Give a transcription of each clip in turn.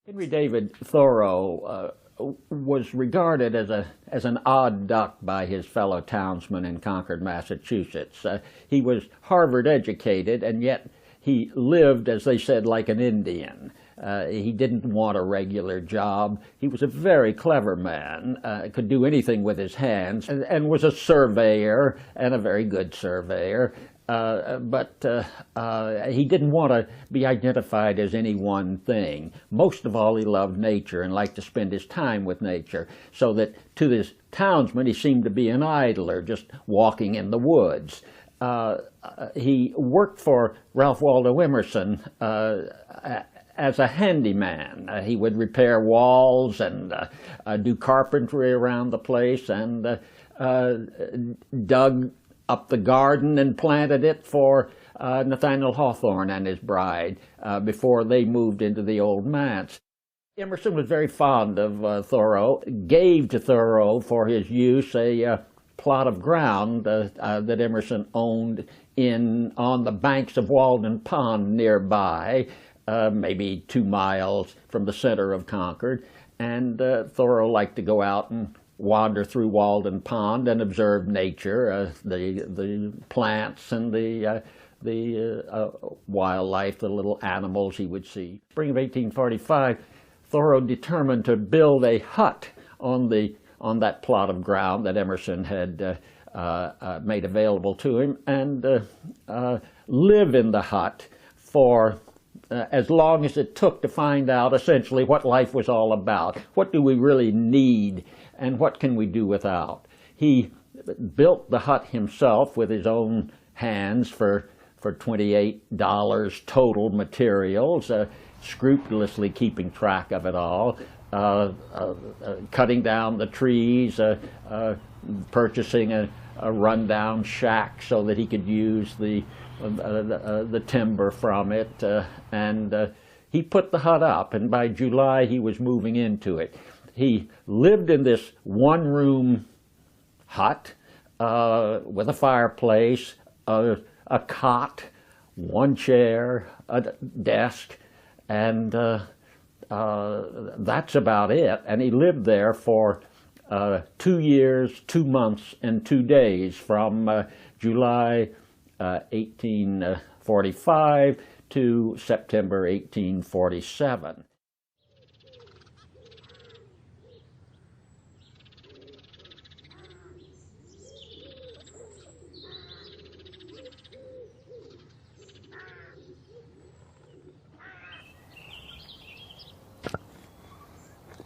Henry David Thoreau was regarded as an odd duck by his fellow townsmen in Concord, Massachusetts. He was Harvard educated, and yet he lived, as they said, like an Indian. He didn't want a regular job. He was a very clever man, could do anything with his hands, and was a surveyor, and a very good surveyor. But he didn't want to be identified as any one thing. Most of all, he loved nature and liked to spend his time with nature, so that to his townsmen he seemed to be an idler, just walking in the woods. He worked for Ralph Waldo Emerson as a handyman. He would repair walls and do carpentry around the place, and dug up the garden and planted it for Nathaniel Hawthorne and his bride before they moved into the old manse. Emerson was very fond of Thoreau, gave to Thoreau for his use a plot of ground that Emerson owned on the banks of Walden Pond nearby, maybe 2 miles from the center of Concord, and Thoreau liked to go out and wander through Walden Pond and observe nature, the plants and the wildlife, the little animals he would see. Spring of 1845, Thoreau determined to build a hut on that plot of ground that Emerson had made available to him, and live in the hut for as long as it took to find out essentially what life was all about. What do we really need, and what can we do without? He built the hut himself with his own hands for $28 total materials, scrupulously keeping track of it all, cutting down the trees, purchasing a rundown shack so that he could use the timber from it, and he put the hut up, and by July he was moving into it. He lived in this one-room hut with a fireplace, a cot, one chair, a desk, and that's about it. And he lived there for 2 years, 2 months, and 2 days from July 1845 to September 1847.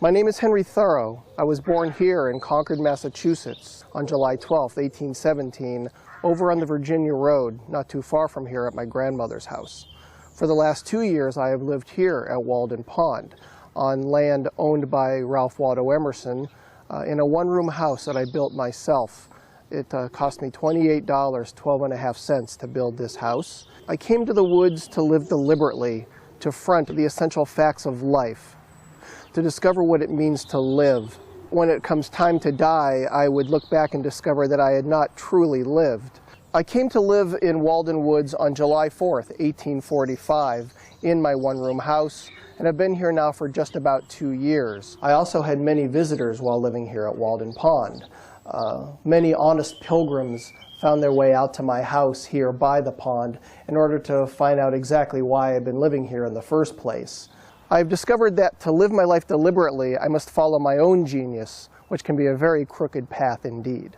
My name is Henry Thoreau. I was born here in Concord, Massachusetts on July 12, 1817, over on the Virginia Road, not too far from here at my grandmother's house. For the last 2 years, I have lived here at Walden Pond on land owned by Ralph Waldo Emerson in a one-room house that I built myself. It cost me $28, 12.5 cents to build this house. I came to the woods to live deliberately, to front the essential facts of life, to discover what it means to live. When it comes time to die, I would look back and discover that I had not truly lived. I came to live in Walden Woods on July 4th, 1845, in my one-room house, and I've been here now for just about 2 years. I also had many visitors while living here at Walden Pond. Many honest pilgrims found their way out to my house here by the pond in order to find out exactly why I've been living here in the first place. I've discovered that to live my life deliberately, I must follow my own genius, which can be a very crooked path indeed.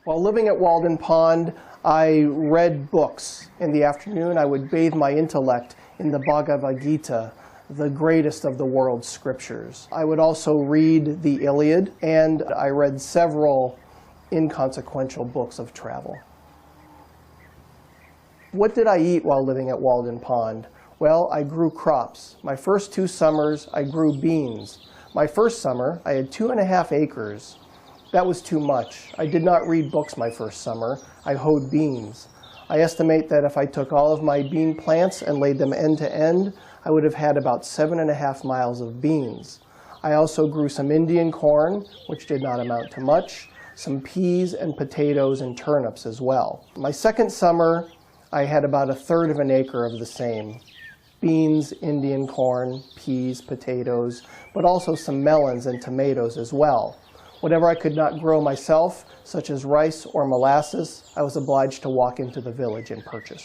While living at Walden Pond, I read books. In the afternoon, I would bathe my intellect in the Bhagavad Gita, the greatest of the world's scriptures. I would also read the Iliad, and I read several inconsequential books of travel. What did I eat while living at Walden Pond? Well, I grew crops. My first 2 summers, I grew beans. My first summer, I had 2.5 acres. That was too much. I did not read books my first summer. I hoed beans. I estimate that if I took all of my bean plants and laid them end to end, I would have had about 7.5 miles of beans. I also grew some Indian corn, which did not amount to much. some peas and potatoes and turnips as well. My second summer, I had about 1/3 of an acre of the same. Beans, Indian corn, peas, potatoes, but also some melons and tomatoes as well. Whatever I could not grow myself, such as rice or molasses, I was obliged to walk into the village and purchase.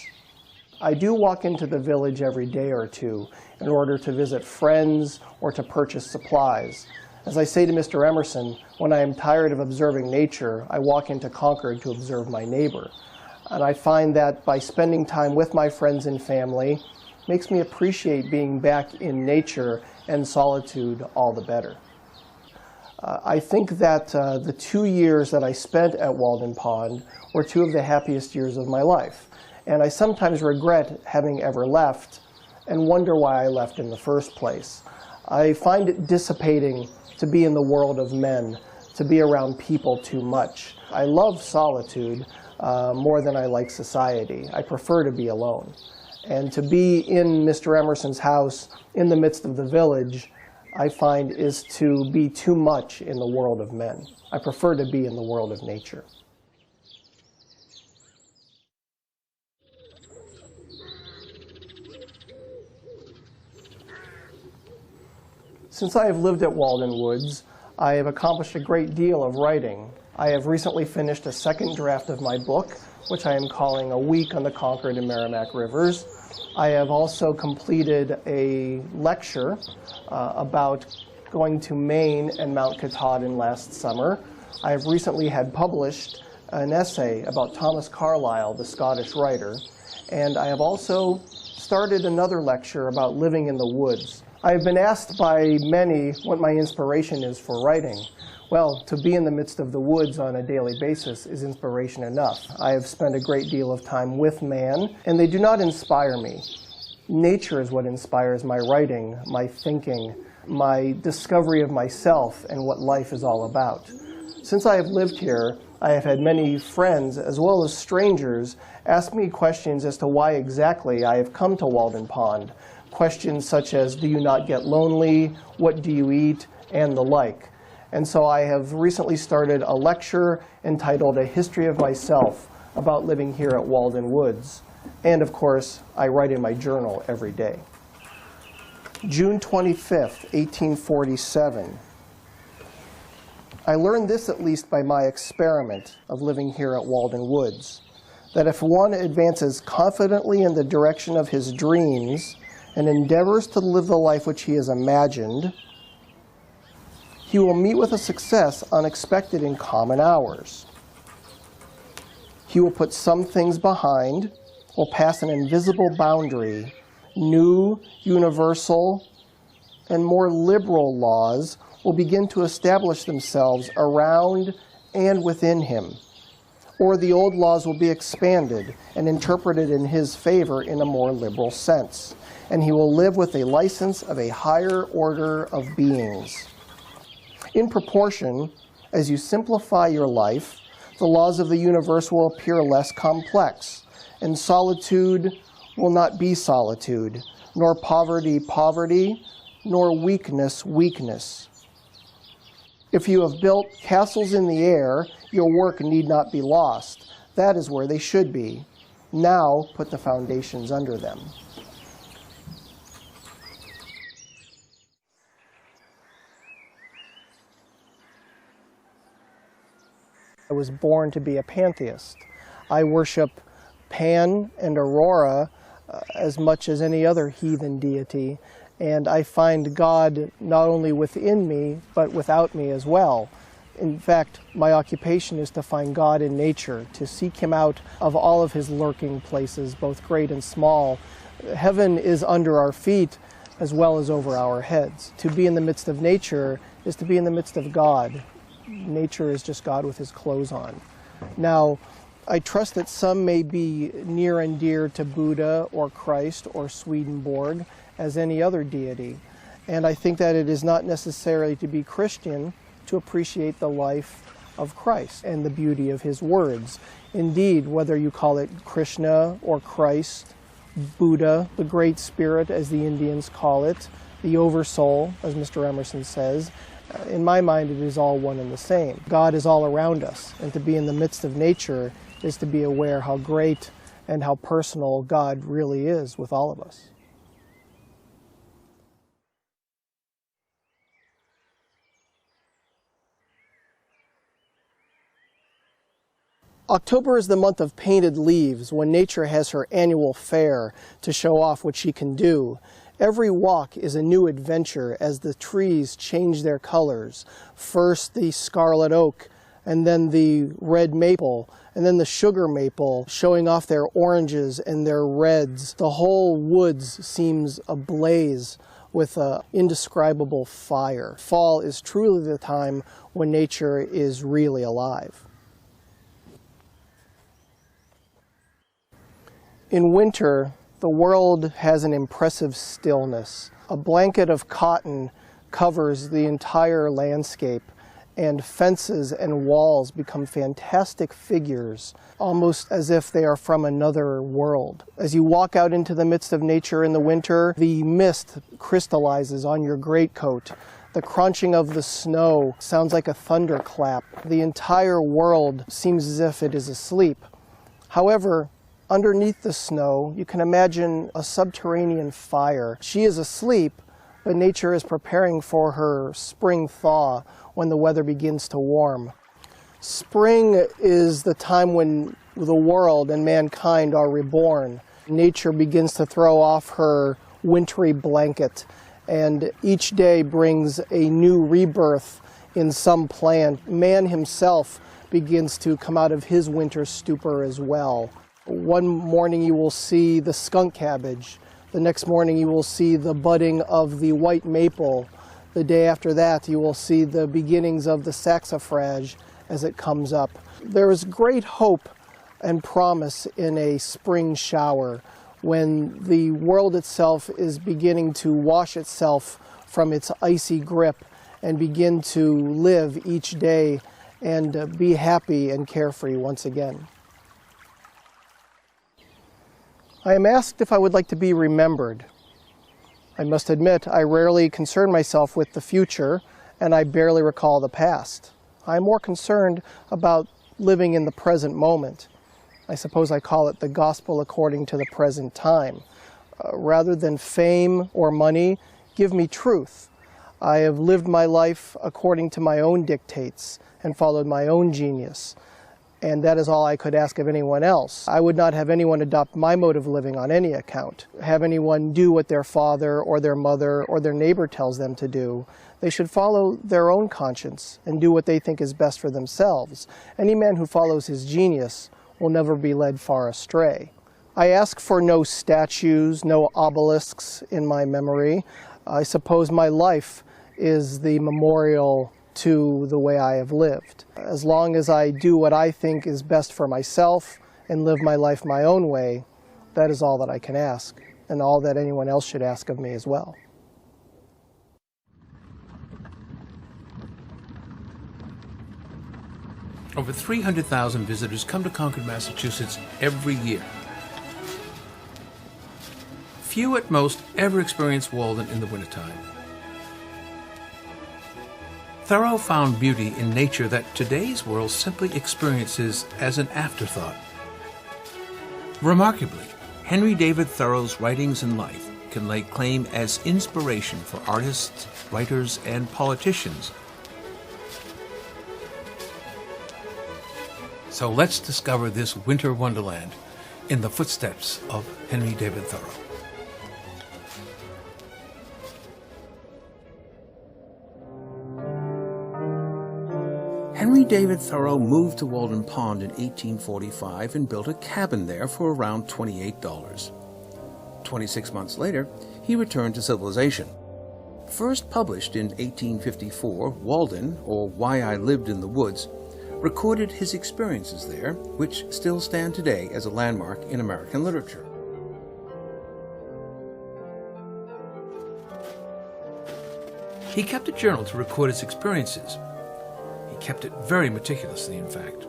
I do walk into the village every day or two in order to visit friends or to purchase supplies. As I say to Mr. Emerson, when I am tired of observing nature, I walk into Concord to observe my neighbor. And I find that by spending time with my friends and family, makes me appreciate being back in nature and solitude all the better. I think that the 2 years that I spent at Walden Pond were 2 of the happiest years of my life. And I sometimes regret having ever left and wonder why I left in the first place. I find it dissipating to be in the world of men, to be around people too much. I love solitude more than I like society. I prefer to be alone. And to be in Mr. Emerson's house in the midst of the village, I find is to be too much in the world of men. I prefer to be in the world of nature. Since I have lived at Walden Woods, I have accomplished a great deal of writing. I have recently finished a second draft of my book, which I am calling A Week on the Concord and Merrimack Rivers. I have also completed a lecture about going to Maine and Mount Katahdin last summer. I have recently had published an essay about Thomas Carlyle, the Scottish writer, and I have also started another lecture about living in the woods. I have been asked by many what my inspiration is for writing. Well, to be in the midst of the woods on a daily basis is inspiration enough. I have spent a great deal of time with man, and they do not inspire me. Nature is what inspires my writing, my thinking, my discovery of myself and what life is all about. Since I have lived here, I have had many friends, as well as strangers, ask me questions as to why exactly I have come to Walden Pond. Questions such as, do you not get lonely? What do you eat? And the like. And so I have recently started a lecture entitled A History of Myself about living here at Walden Woods. And of course, I write in my journal every day. June 25th, 1847. I learned this at least by my experiment of living here at Walden Woods, that if one advances confidently in the direction of his dreams and endeavors to live the life which he has imagined, he will meet with a success unexpected in common hours. He will put some things behind, will pass an invisible boundary. New, universal, and more liberal laws will begin to establish themselves around and within him. Or the old laws will be expanded and interpreted in his favor in a more liberal sense, and he will live with a license of a higher order of beings. In proportion, as you simplify your life, the laws of the universe will appear less complex, and solitude will not be solitude, nor poverty poverty, nor weakness weakness. If you have built castles in the air, your work need not be lost. That is where they should be. Now put the foundations under them. I was born to be a pantheist. I worship Pan and Aurora as much as any other heathen deity, and I find God not only within me, but without me as well. In fact, my occupation is to find God in nature, to seek Him out of all of His lurking places, both great and small. Heaven is under our feet as well as over our heads. To be in the midst of nature is to be in the midst of God. Nature is just God with His clothes on. Now, I trust that some may be near and dear to Buddha or Christ or Swedenborg as any other deity. And I think that it is not necessary to be Christian to appreciate the life of Christ and the beauty of His words. Indeed, whether you call it Krishna or Christ, Buddha, the Great Spirit as the Indians call it, the oversoul, as Mr. Emerson says. In my mind, it is all one and the same. God is all around us, and to be in the midst of nature is to be aware how great and how personal God really is with all of us. October is the month of painted leaves, when nature has her annual fair to show off what she can do. Every walk is a new adventure as the trees change their colors. First the scarlet oak, and then the red maple, and then the sugar maple, showing off their oranges and their reds. The whole woods seems ablaze with an indescribable fire. Fall is truly the time when nature is really alive. In winter, the world has an impressive stillness. A blanket of cotton covers the entire landscape, and fences and walls become fantastic figures, almost as if they are from another world. As you walk out into the midst of nature in the winter, the mist crystallizes on your greatcoat. The crunching of the snow sounds like a thunderclap. The entire world seems as if it is asleep. However, underneath the snow, you can imagine a subterranean fire. She is asleep, but nature is preparing for her spring thaw when the weather begins to warm. Spring is the time when the world and mankind are reborn. Nature begins to throw off her wintry blanket, and each day brings a new rebirth in some plant. Man himself begins to come out of his winter stupor as well. One morning you will see the skunk cabbage. The next morning you will see the budding of the white maple. The day after that you will see the beginnings of the saxifrage as it comes up. There is great hope and promise in a spring shower when the world itself is beginning to wash itself from its icy grip and begin to live each day and be happy and carefree once again. I am asked if I would like to be remembered. I must admit I rarely concern myself with the future, and I barely recall the past. I am more concerned about living in the present moment. I suppose I call it the gospel according to the present time. Rather than fame or money, give me truth. I have lived my life according to my own dictates and followed my own genius. And that is all I could ask of anyone else. I would not have anyone adopt my mode of living on any account. Have anyone do what their father or their mother or their neighbor tells them to do. They should follow their own conscience and do what they think is best for themselves. Any man who follows his genius will never be led far astray. I ask for no statues, no obelisks in my memory. I suppose my life is the memorial to the way I have lived. As long as I do what I think is best for myself and live my life my own way, that is all that I can ask, and all that anyone else should ask of me as well. Over 300,000 visitors come to Concord, Massachusetts every year. Few at most ever experience Walden in the wintertime. Thoreau found beauty in nature that today's world simply experiences as an afterthought. Remarkably, Henry David Thoreau's writings and life can lay claim as inspiration for artists, writers, and politicians. So let's discover this winter wonderland in the footsteps of Henry David Thoreau. Henry David Thoreau moved to Walden Pond in 1845 and built a cabin there for around $28. 26 months later, he returned to civilization. First published in 1854, Walden, or Why I Lived in the Woods, recorded his experiences there, which still stand today as a landmark in American literature. He kept a journal to record his experiences. He kept it very meticulously, in fact.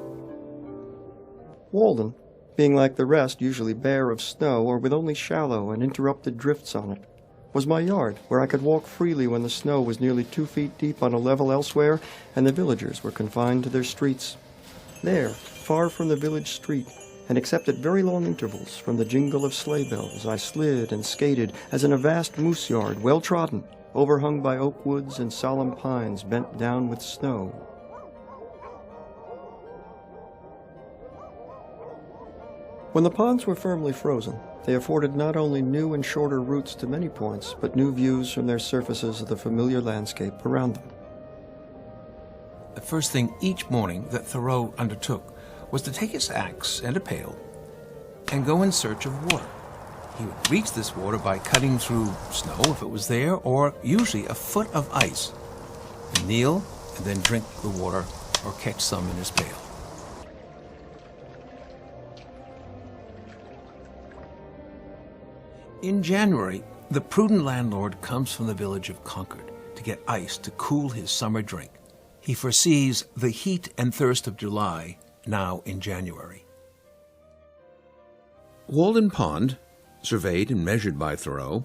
Walden, being like the rest usually bare of snow or with only shallow and interrupted drifts on it, was my yard, where I could walk freely when the snow was nearly 2 feet deep on a level elsewhere and the villagers were confined to their streets. There, far from the village street, and except at very long intervals from the jingle of sleigh bells, I slid and skated as in a vast moose yard, well trodden, overhung by oak woods and solemn pines bent down with snow. When the ponds were firmly frozen, they afforded not only new and shorter routes to many points, but new views from their surfaces of the familiar landscape around them. The first thing each morning that Thoreau undertook was to take his axe and a pail and go in search of water. He would reach this water by cutting through snow if it was there, or usually a foot of ice, and kneel and then drink the water or catch some in his pail. In January, the prudent landlord comes from the village of Concord to get ice to cool his summer drink. He foresees the heat and thirst of July now in January. Walden Pond, surveyed and measured by Thoreau,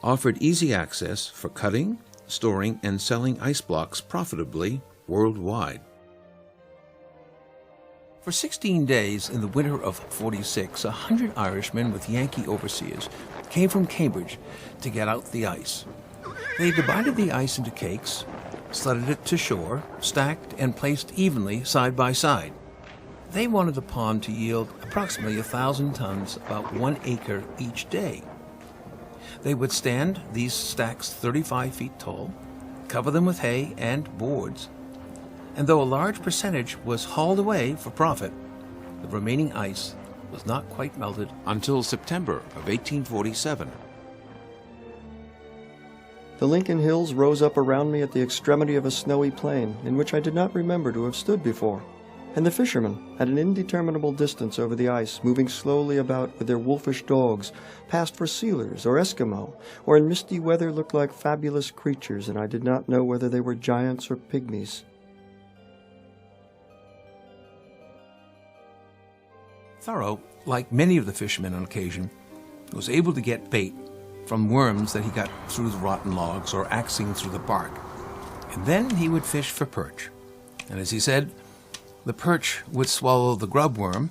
offered easy access for cutting, storing, and selling ice blocks profitably worldwide. For 16 days in the winter of '46, 100 Irishmen with Yankee overseers came from Cambridge to get out the ice. They divided the ice into cakes, sledded it to shore, stacked and placed evenly side by side. They wanted the pond to yield approximately 1,000 tons, about 1 acre each day. They would stand these stacks 35 feet tall, cover them with hay and boards, and though a large percentage was hauled away for profit, the remaining ice was not quite melted until September of 1847. The Lincoln Hills rose up around me at the extremity of a snowy plain in which I did not remember to have stood before, and the fishermen, at an indeterminable distance over the ice, moving slowly about with their wolfish dogs, passed for sealers or Eskimo, or in misty weather looked like fabulous creatures, and I did not know whether they were giants or pygmies. Thoreau, like many of the fishermen on occasion, was able to get bait from worms that he got through the rotten logs or axing through the bark. And then he would fish for perch. And as he said, the perch would swallow the grub worm,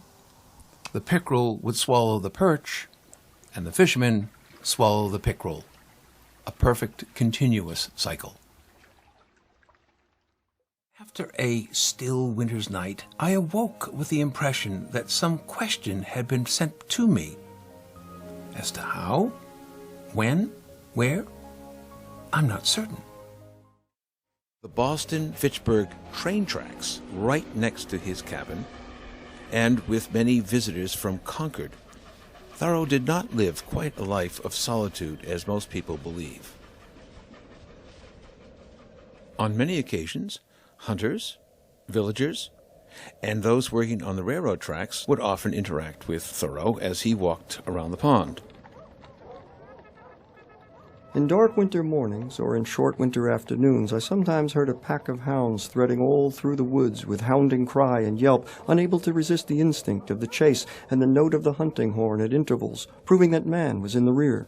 the pickerel would swallow the perch, and the fisherman swallow the pickerel. A perfect continuous cycle. After a still winter's night, I awoke with the impression that some question had been sent to me. As to how, when, where, I'm not certain. The Boston-Fitchburg train tracks right next to his cabin, and with many visitors from Concord, Thoreau did not live quite a life of solitude as most people believe. On many occasions, hunters, villagers, and those working on the railroad tracks would often interact with Thoreau as he walked around the pond. In dark winter mornings or in short winter afternoons, I sometimes heard a pack of hounds threading all through the woods with hounding cry and yelp, unable to resist the instinct of the chase and the note of the hunting horn at intervals, proving that man was in the rear.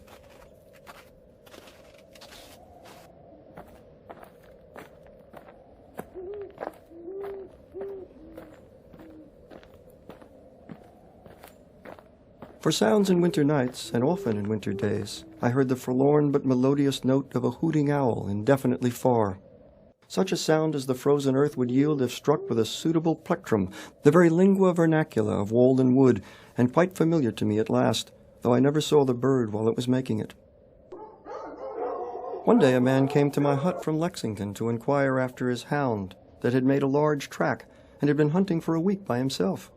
For sounds in winter nights, and often in winter days, I heard the forlorn but melodious note of a hooting owl indefinitely far. Such a sound as the frozen earth would yield if struck with a suitable plectrum, the very lingua vernacula of Walden Wood, and quite familiar to me at last, though I never saw the bird while it was making it. One day a man came to my hut from Lexington to inquire after his hound that had made a large track and had been hunting for a week by himself.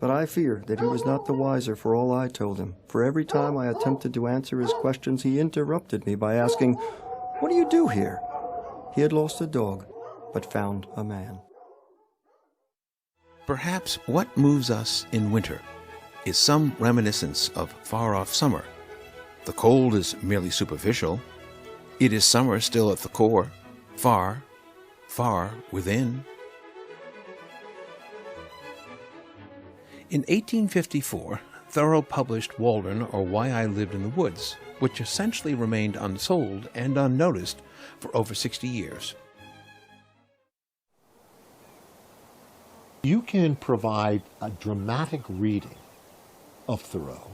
But I fear that he was not the wiser for all I told him, for every time I attempted to answer his questions, he interrupted me by asking, "What do you do here?" He had lost a dog, but found a man. Perhaps what moves us in winter is some reminiscence of far-off summer. The cold is merely superficial. It is summer still at the core, far, far within. In 1854, Thoreau published Walden, or Why I Lived in the Woods, which essentially remained unsold and unnoticed for over 60 years. You can provide a dramatic reading of Thoreau.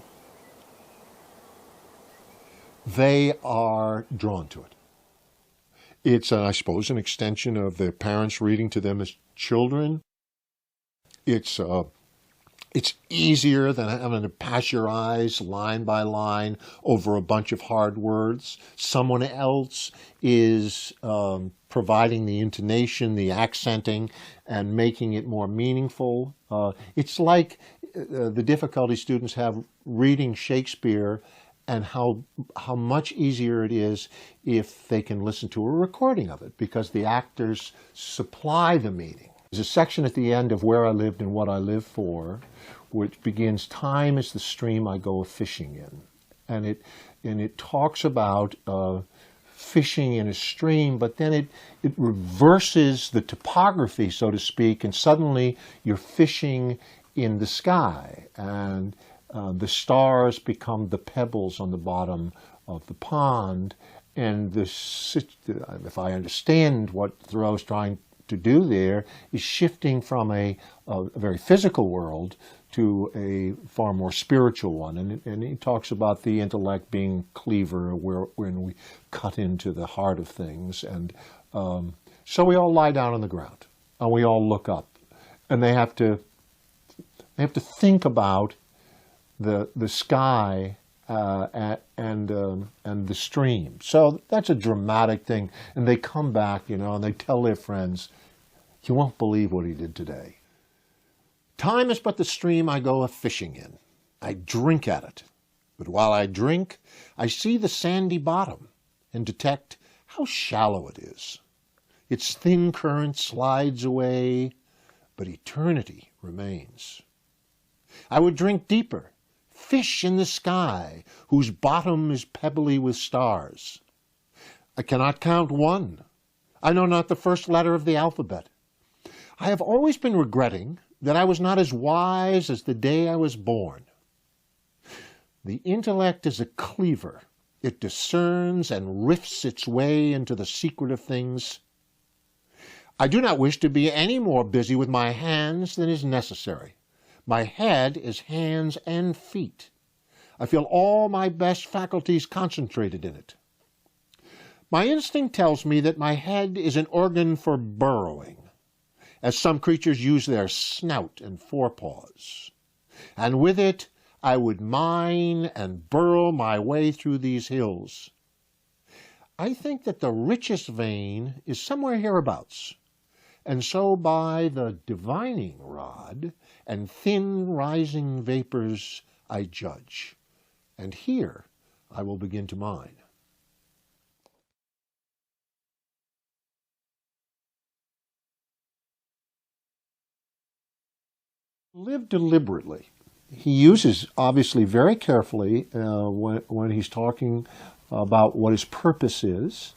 They are drawn to it. It's, I suppose, an extension of their parents reading to them as children. It's easier than having to pass your eyes line by line over a bunch of hard words. Someone else is providing the intonation, the accenting, and making it more meaningful. It's like the difficulty students have reading Shakespeare, and how much easier it is if they can listen to a recording of it, because the actors supply the meaning. There's a section at the end of Where I Lived and What I Live For, which begins, "Time is the stream I go a-fishing in." And it talks about fishing in a stream, but then it reverses the topography, so to speak, and suddenly you're fishing in the sky, and the stars become the pebbles on the bottom of the pond. And if I understand what Thoreau's trying to do there, is shifting from a very physical world to a far more spiritual one. And he talks about the intellect being cleaver, when we cut into the heart of things. And so we all lie down on the ground, and we all look up, and they have to think about the sky and the stream. So that's a dramatic thing. And they come back, and they tell their friends, "You won't believe what he did today. Time is but the stream I go a-fishing in. I drink at it. But while I drink, I see the sandy bottom and detect how shallow it is. Its thin current slides away, but eternity remains. I would drink deeper, fish in the sky, whose bottom is pebbly with stars. I cannot count one. I know not the first letter of the alphabet. I have always been regretting that I was not as wise as the day I was born. The intellect is a cleaver. It discerns and rifts its way into the secret of things. I do not wish to be any more busy with my hands than is necessary. My head is hands and feet. I feel all my best faculties concentrated in it. My instinct tells me that my head is an organ for burrowing, as some creatures use their snout and forepaws. And with it I would mine and burrow my way through these hills. I think that the richest vein is somewhere hereabouts, and so by the divining rod and thin rising vapors I judge, and here I will begin to mine." Live deliberately. He uses, obviously, very carefully when he's talking about what his purpose is.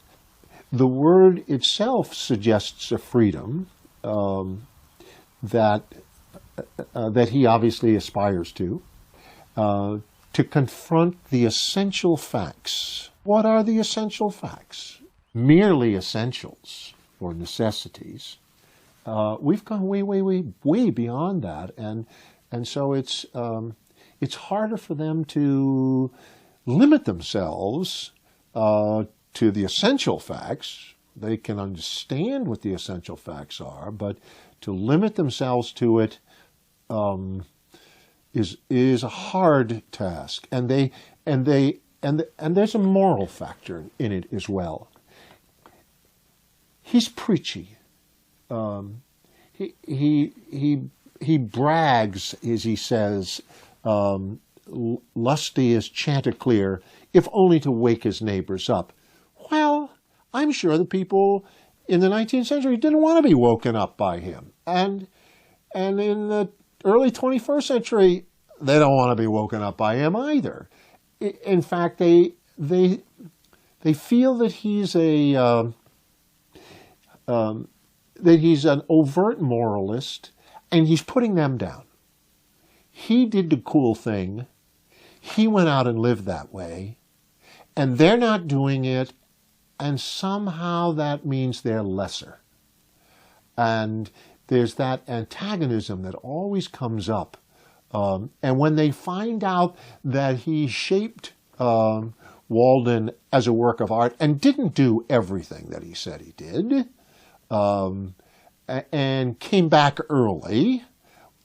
The word itself suggests a freedom that he obviously aspires to confront the essential facts. What are the essential facts? Merely essentials or necessities. We've gone way beyond that, and so it's harder for them to limit themselves to the essential facts. They can understand what the essential facts are, but to limit themselves to it is a hard task, and there's a moral factor in it as well. He's preachy. He brags, as he says, lusty as Chanticleer, if only to wake his neighbors up. Well, I'm sure the people in the 19th century didn't want to be woken up by him. And in the early 21st century, they don't want to be woken up by him either. In fact, they feel that he's an overt moralist, and he's putting them down. He did the cool thing. He went out and lived that way. and they're not doing it, and somehow that means they're lesser. And there's that antagonism that always comes up. And when they find out that he shaped Walden as a work of art and didn't do everything that he said he did, and came back early,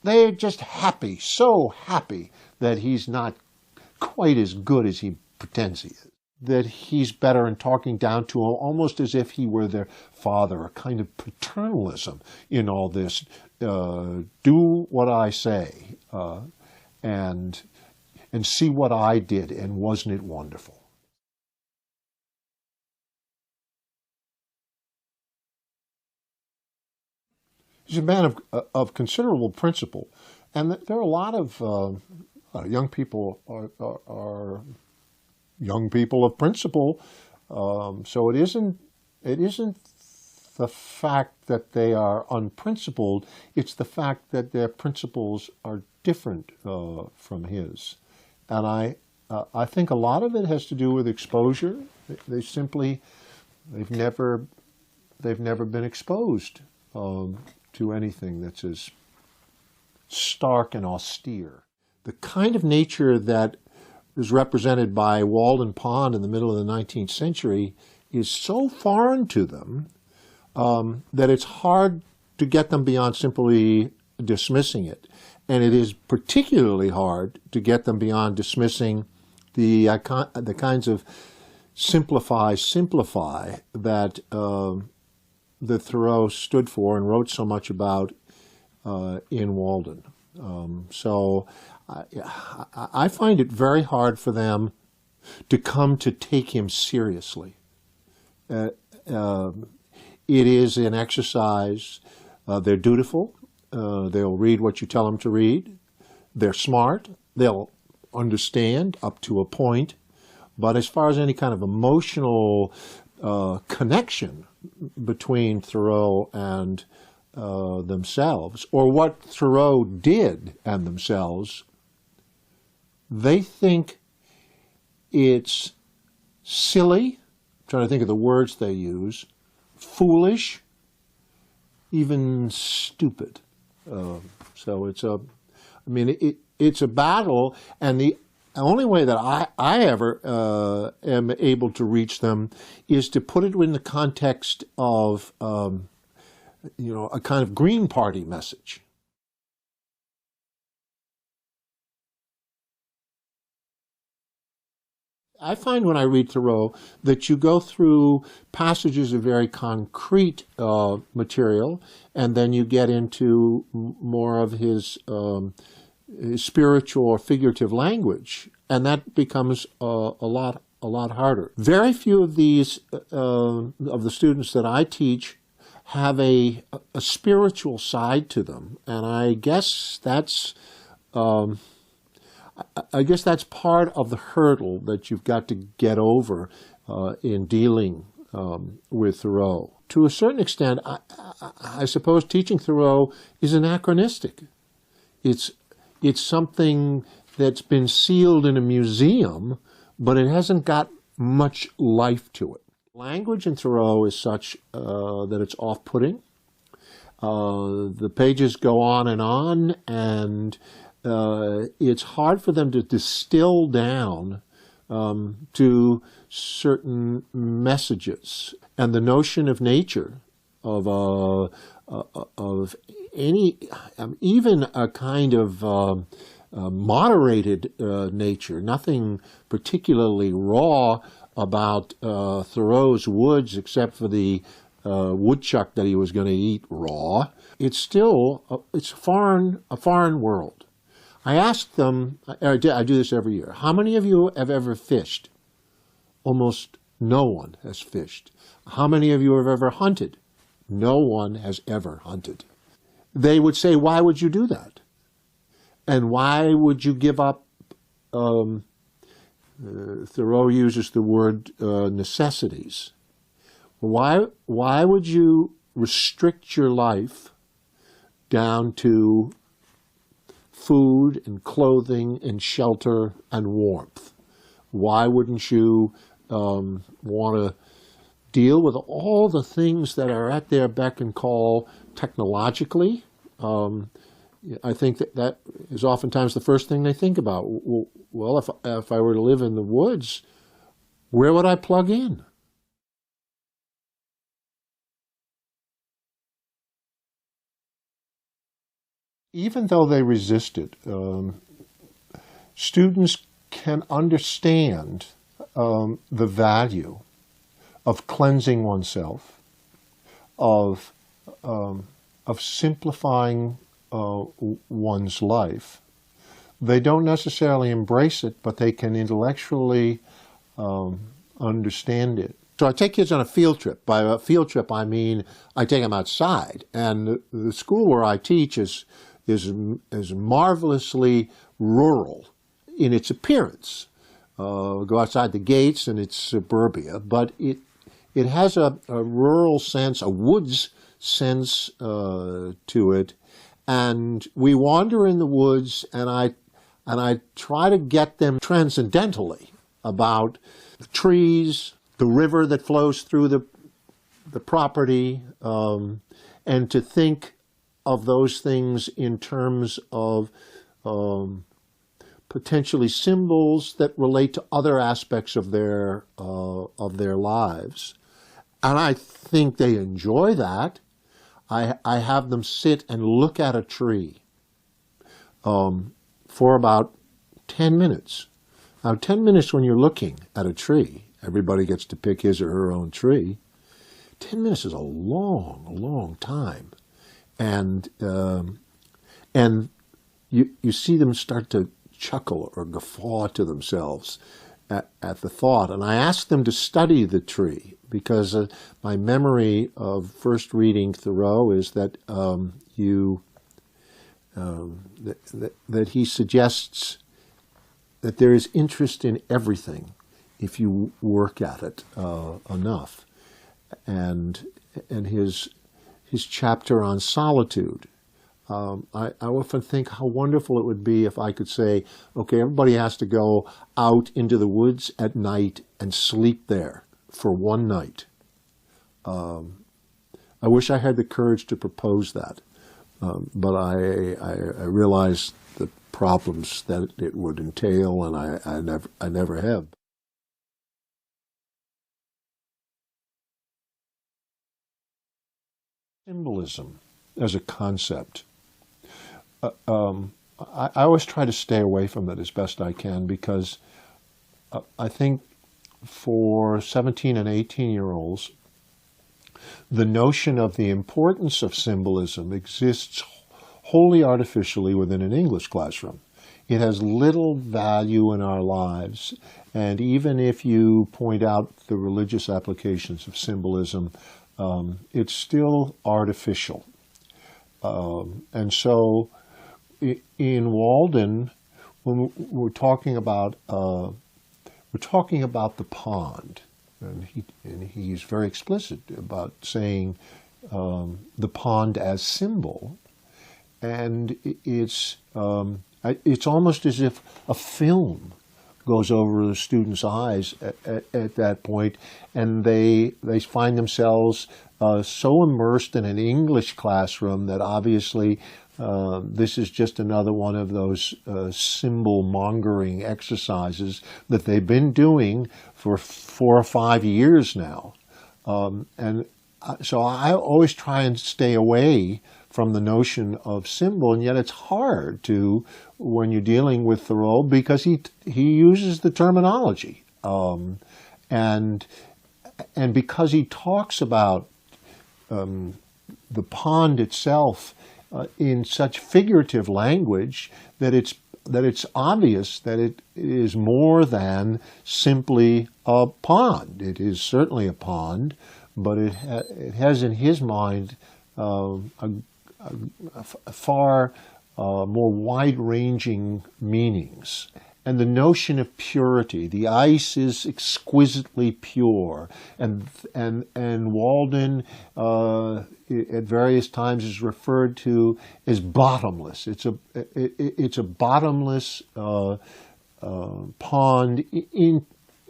they're just happy, so happy that he's not quite as good as he pretends he is. That he's better in talking down to him, almost as if he were their father, a kind of paternalism in all this. Do what I say, and see what I did, and wasn't it wonderful? He's a man of considerable principle, and there are a lot of young people are young people of principle. So it isn't the fact that they are unprincipled, it's the fact that their principles are different from his. And I think a lot of it has to do with exposure. They've never been exposed to anything that's as stark and austere. The kind of nature that is represented by Walden Pond in the middle of the 19th century is so foreign to them that it's hard to get them beyond simply dismissing it. And it is particularly hard to get them beyond dismissing the kinds of simplify that Thoreau stood for and wrote so much about in Walden. So I find it very hard for them to come to take him seriously. It is an exercise. They're dutiful. They'll read what you tell them to read. They're smart. They'll understand up to a point. But as far as any kind of emotional connection between Thoreau and themselves, or what Thoreau did and themselves, they think it's silly, I'm trying to think of the words they use, foolish, even stupid. So it's a battle, and the only way that I ever am able to reach them is to put it in the context of a kind of Green Party message. I find when I read Thoreau that you go through passages of very concrete material, and then you get into more of his spiritual or figurative language, and that becomes a lot harder. Very few of these of the students that I teach have a spiritual side to them, and I guess that's part of the hurdle that you've got to get over in dealing with Thoreau. To a certain extent, I suppose teaching Thoreau is anachronistic. It's something that's been sealed in a museum, but it hasn't got much life to it. Language in Thoreau is such that it's off-putting. The pages go on, and it's hard for them to distill down to certain messages. And the notion of nature, of any, even a kind of moderated nature, nothing particularly raw about Thoreau's woods except for the woodchuck that he was going to eat raw. It's still it's a foreign world. I asked them, I do this every year, how many of you have ever fished? Almost no one has fished. How many of you have ever hunted? No one has ever hunted. They would say, why would you do that? And why would you give up, Thoreau uses the word necessities. Why would you restrict your life down to food and clothing and shelter and warmth? Why wouldn't you want to deal with all the things that are at their beck and call technologically. I think that is oftentimes the first thing they think about. Well, if I were to live in the woods, where would I plug in? Even though they resist it, students can understand the value of cleansing oneself, of simplifying one's life. They don't necessarily embrace it, but they can intellectually understand it. So I take kids on a field trip. By a field trip, I mean I take them outside. And the school where I teach is marvelously rural in its appearance. Go outside the gates and it's suburbia, but it has a rural sense, a woods sense to it. And we wander in the woods, and I try to get them transcendentally about the trees, the river that flows through the property, and to think of those things in terms of potentially symbols that relate to other aspects of their lives. And I think they enjoy that. I have them sit and look at a tree for about 10 minutes. Now, 10 minutes when you're looking at a tree, everybody gets to pick his or her own tree. 10 minutes is a long, long time. And you see them start to chuckle or guffaw to themselves at the thought. And I ask them to study the tree, because my memory of first reading Thoreau is that that he suggests that there is interest in everything if you work at it enough. And his chapter on solitude, I often think how wonderful it would be if I could say, okay, everybody has to go out into the woods at night and sleep there for one night. I wish I had the courage to propose that, but I realize the problems that it would entail, and I never have. Symbolism as a concept. I always try to stay away from it as best I can, because I think for 17 and 18-year-olds, the notion of the importance of symbolism exists wholly artificially within an English classroom. It has little value in our lives, and even if you point out the religious applications of symbolism, it's still artificial. And so in Walden, when we're talking about the pond, and he's very explicit about saying the pond as symbol, and it's almost as if a film goes over the students' eyes at that point, and they find themselves so immersed in an English classroom that obviously this is just another one of those symbol-mongering exercises that they've been doing for 4 or 5 years now. And so I always try and stay away from the notion of symbol, and yet it's hard to when you're dealing with Thoreau, because he uses the terminology, and because he talks about the pond itself in such figurative language that it's obvious that it is more than simply a pond. It is certainly a pond, but it has in his mind a far more wide-ranging meanings. And the notion of purity, the ice is exquisitely pure, and Walden at various times is referred to as bottomless. It's a bottomless pond in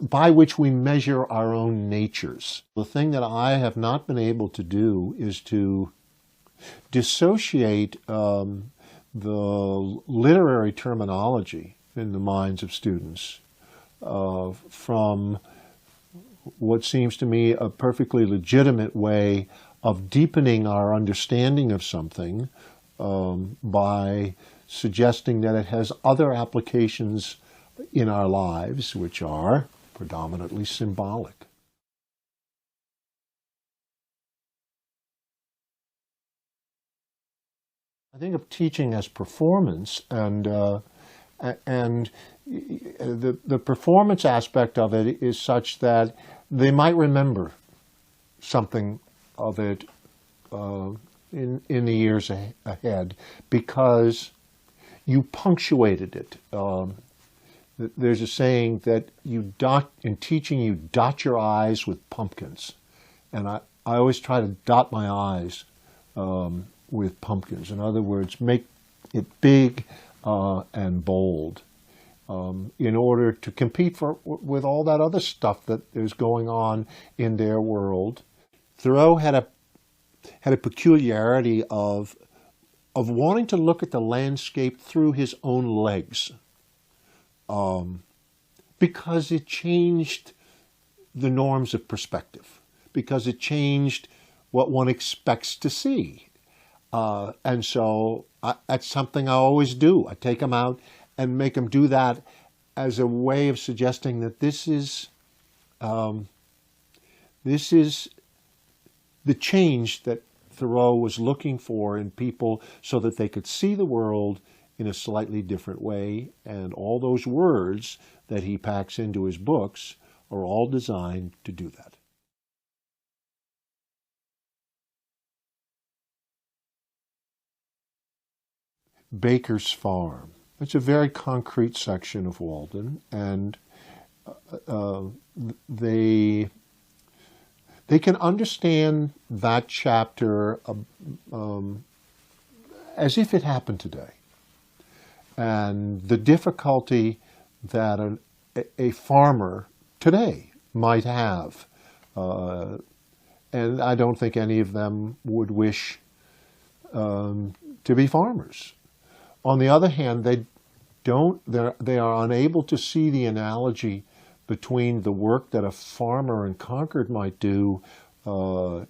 by which we measure our own natures. The thing that I have not been able to do is to dissociate the literary terminology in the minds of students from what seems to me a perfectly legitimate way of deepening our understanding of something by suggesting that it has other applications in our lives, which are predominantly symbolic. I think of teaching as performance, and the performance aspect of it is such that they might remember something of it in the years ahead because you punctuated it. There's a saying that in teaching you dot your I's with pumpkins, and I always try to dot my I's with pumpkins. In other words, make it big and bold in order to compete with all that other stuff that is going on in their world. Thoreau had a peculiarity of wanting to look at the landscape through his own legs, because it changed the norms of perspective, because it changed what one expects to see. And so that's something I always do. I take them out and make them do that as a way of suggesting that this is the change that Thoreau was looking for in people so that they could see the world in a slightly different way. And all those words that he packs into his books are all designed to do that. Baker's Farm. It's a very concrete section of Walden, and they can understand that chapter as if it happened today, and the difficulty that a farmer today might have. And I don't think any of them would wish to be farmers. On the other hand, they are unable to see the analogy between the work that a farmer in Concord might do in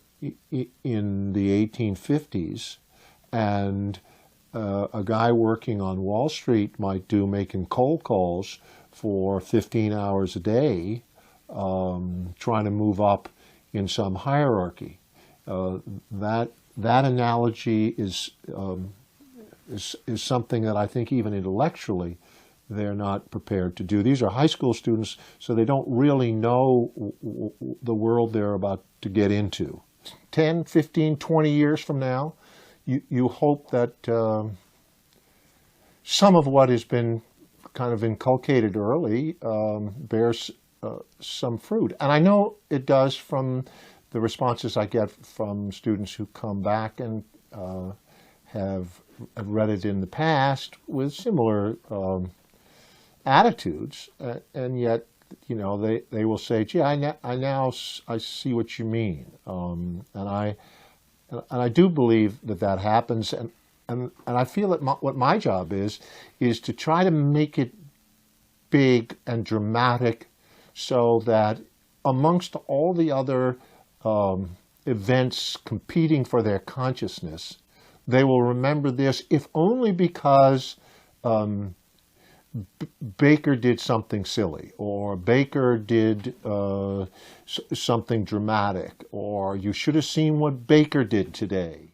the 1850s and a guy working on Wall Street might do making cold calls for 15 hours a day, trying to move up in some hierarchy. That analogy is something that I think even intellectually they're not prepared to do. These are high school students, so they don't really know the world they're about to get into. 10, 15, 20 years from now, you hope that some of what has been kind of inculcated early bears some fruit. And I know it does from the responses I get from students who come back and have read it in the past with similar attitudes, and yet, you know, they will say, "Gee, I see what you mean," and I do believe that happens, and I feel that what my job is to try to make it big and dramatic, so that amongst all the other events competing for their consciousness, they will remember this, if only because Baker did something silly, or Baker did something dramatic, or you should have seen what Baker did today.